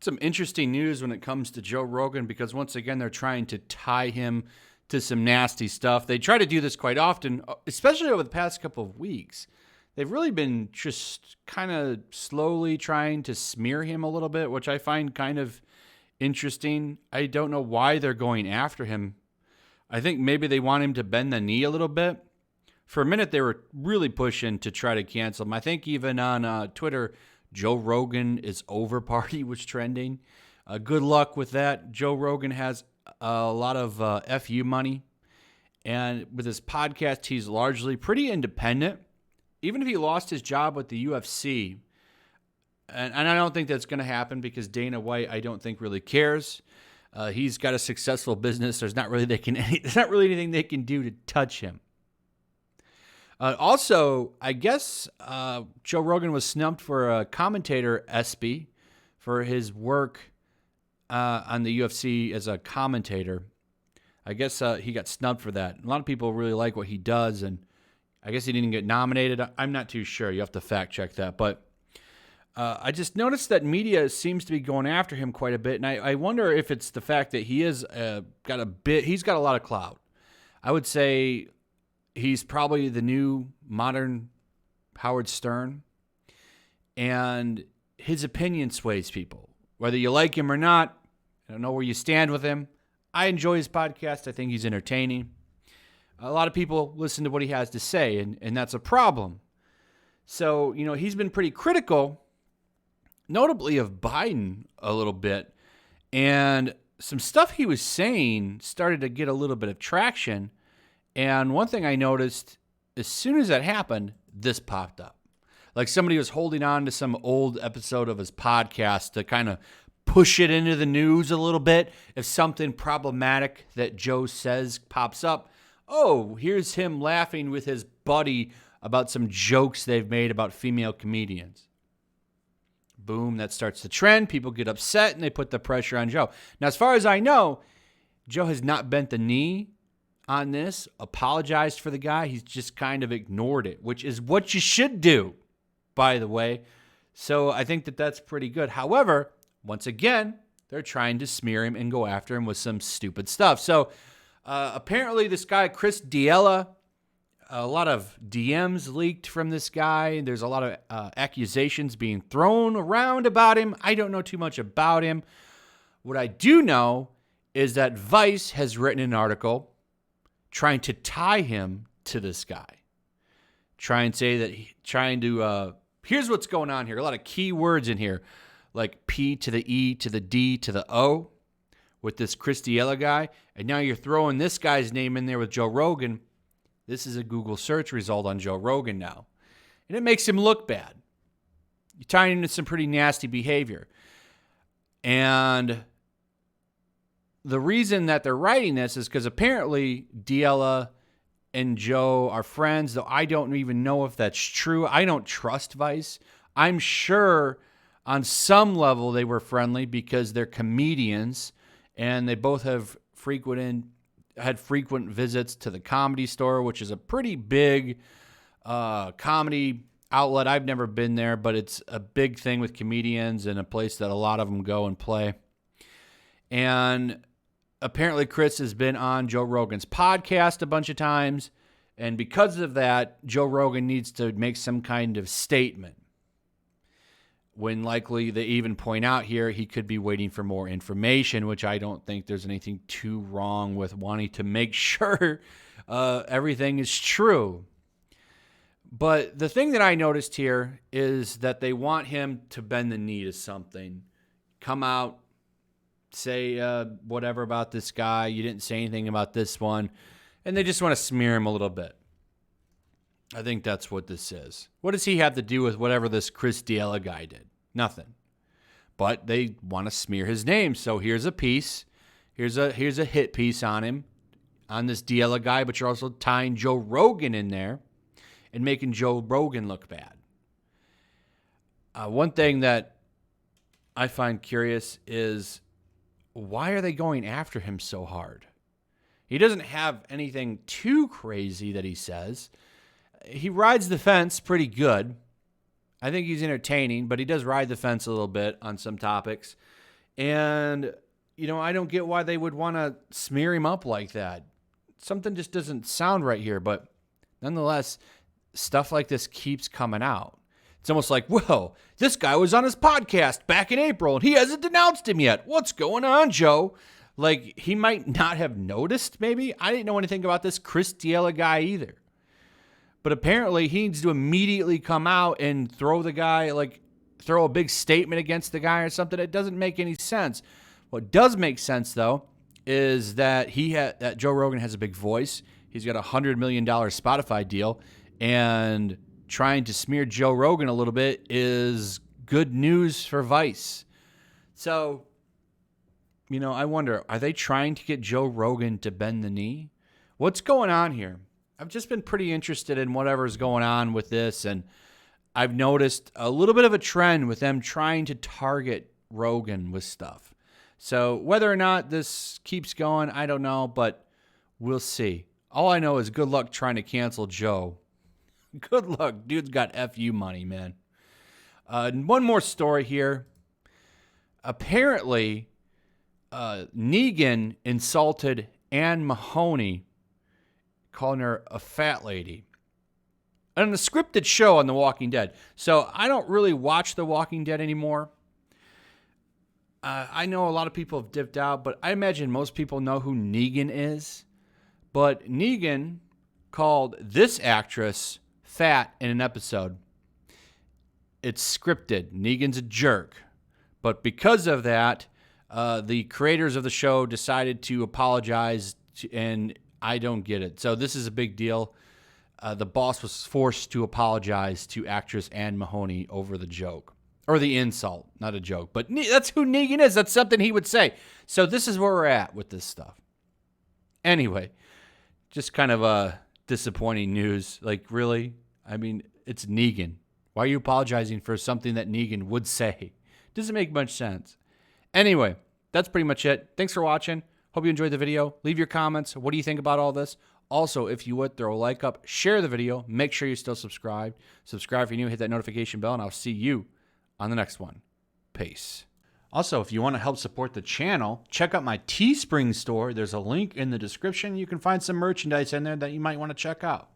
some interesting news when it comes to Joe Rogan because, once again, they're trying to tie him to some nasty stuff. They try to do this quite often, especially over the past couple of weeks. They've really been just kind of slowly trying to smear him a little bit, which I find kind of interesting. I don't know why they're going after him. I think maybe they want him to bend the knee a little bit. For a minute, they were really pushing to try to cancel him. I think even on Twitter, Joe Rogan is over party was trending. Good luck with that. Joe Rogan has a lot of FU money. And with his podcast, he's largely pretty independent. Even if he lost his job with the UFC, and I don't think that's going to happen because Dana White, I don't think, really cares. He's got a successful business. There's not really anything they can do to touch him. Also, I guess Joe Rogan was snubbed for a commentator ESPY for his work on the UFC as a commentator. I guess he got snubbed for that. A lot of people really like what he does, and I guess he didn't get nominated. I'm not too sure. You have to fact check that. But I just noticed that media seems to be going after him quite a bit, and I wonder if it's the fact that he's got a lot of clout. I would say he's probably the new modern Howard Stern, and his opinion sways people. Whether you like him or not, I don't know where you stand with him. I enjoy his podcast. I think he's entertaining. A lot of people listen to what he has to say, and that's a problem. So, he's been pretty critical, notably of Biden a little bit, and some stuff he was saying started to get a little bit of traction. And one thing I noticed, as soon as that happened, this popped up. Like somebody was holding on to some old episode of his podcast to kind of push it into the news a little bit. If something problematic that Joe says pops up, oh, here's him laughing with his buddy about some jokes they've made about female comedians. Boom, that starts the trend. People get upset and they put the pressure on Joe. Now, as far as I know, Joe has not bent the knee on this, apologized for the guy. He's just kind of ignored it, which is what you should do, by the way. So I think that that's pretty good. However, once again, they're trying to smear him and go after him with some stupid stuff. So apparently this guy, Chris D'Elia, a lot of DMs leaked from this guy. There's a lot of accusations being thrown around about him. I don't know too much about him. What I do know is that Vice has written an article trying to tie him to this guy. Here's what's going on here. A lot of key words in here, like P to the E to the D to the O with this Chris D'Elia guy. And now you're throwing this guy's name in there with Joe Rogan. This is a Google search result on Joe Rogan now. And it makes him look bad. You're tying him to some pretty nasty behavior. And the reason that they're writing this is because apparently D'Elia and Joe are friends, though I don't even know if that's true. I don't trust Vice. I'm sure on some level they were friendly because they're comedians and they both have had frequent visits to the Comedy Store, which is a pretty big comedy outlet. I've never been there, but it's a big thing with comedians and a place that a lot of them go and play. And apparently Chris has been on Joe Rogan's podcast a bunch of times, and because of that, Joe Rogan needs to make some kind of statement. When likely they even point out here he could be waiting for more information, which I don't think there's anything too wrong with wanting to make sure everything is true. But the thing that I noticed here is that they want him to bend the knee to something. Come out, say whatever about this guy. You didn't say anything about this one. And they just want to smear him a little bit. I think that's what this is. What does he have to do with whatever this Chris D'Elia guy did? Nothing. But they want to smear his name. So here's a piece. Here's a hit piece on him, on this D'Elia guy, but you're also tying Joe Rogan in there and making Joe Rogan look bad. One thing that I find curious is, why are they going after him so hard? He doesn't have anything too crazy that he says. He rides the fence pretty good. I think he's entertaining, but he does ride the fence a little bit on some topics. And, I don't get why they would want to smear him up like that. Something just doesn't sound right here, but nonetheless, stuff like this keeps coming out. It's almost like, whoa, this guy was on his podcast back in April and he hasn't denounced him yet. What's going on, Joe? Like, he might not have noticed, maybe. I didn't know anything about this Chris D'Elia guy either. But apparently he needs to immediately come out and throw a big statement against the guy or something. It doesn't make any sense. What does make sense, though, is that that Joe Rogan has a big voice. He's got a $100 million Spotify deal, and trying to smear Joe Rogan a little bit is good news for Vice. So, I wonder, are they trying to get Joe Rogan to bend the knee? What's going on here? I've just been pretty interested in whatever's going on with this, and I've noticed a little bit of a trend with them trying to target Rogan with stuff. So whether or not this keeps going, I don't know, but we'll see. All I know is good luck trying to cancel Joe. Good luck. Dude's got FU money, man. One more story here. Apparently, Negan insulted Anne Mahoney, calling her a fat lady, on a scripted show on The Walking Dead. So I don't really watch The Walking Dead anymore. I know a lot of people have dipped out, but I imagine most people know who Negan is. But Negan called this actress fat in an episode. It's scripted. Negan's a jerk. But because of that, the creators of the show decided to apologize, and I don't get it. So this is a big deal. The boss was forced to apologize to actress Anne Mahoney over the joke. Or the insult, not a joke. But that's who Negan is. That's something he would say. So this is where we're at with this stuff. Anyway, just kind of disappointing news. Like, really? I mean, it's Negan. Why are you apologizing for something that Negan would say? Doesn't make much sense. Anyway, that's pretty much it. Thanks for watching. Hope you enjoyed the video. Leave your comments. What do you think about all this? Also, if you would, throw a like up, share the video. Make sure you're still subscribed. Subscribe if you're new. Hit that notification bell, and I'll see you on the next one. Peace. Also, if you want to help support the channel, check out my Teespring store. There's a link in the description. You can find some merchandise in there that you might want to check out.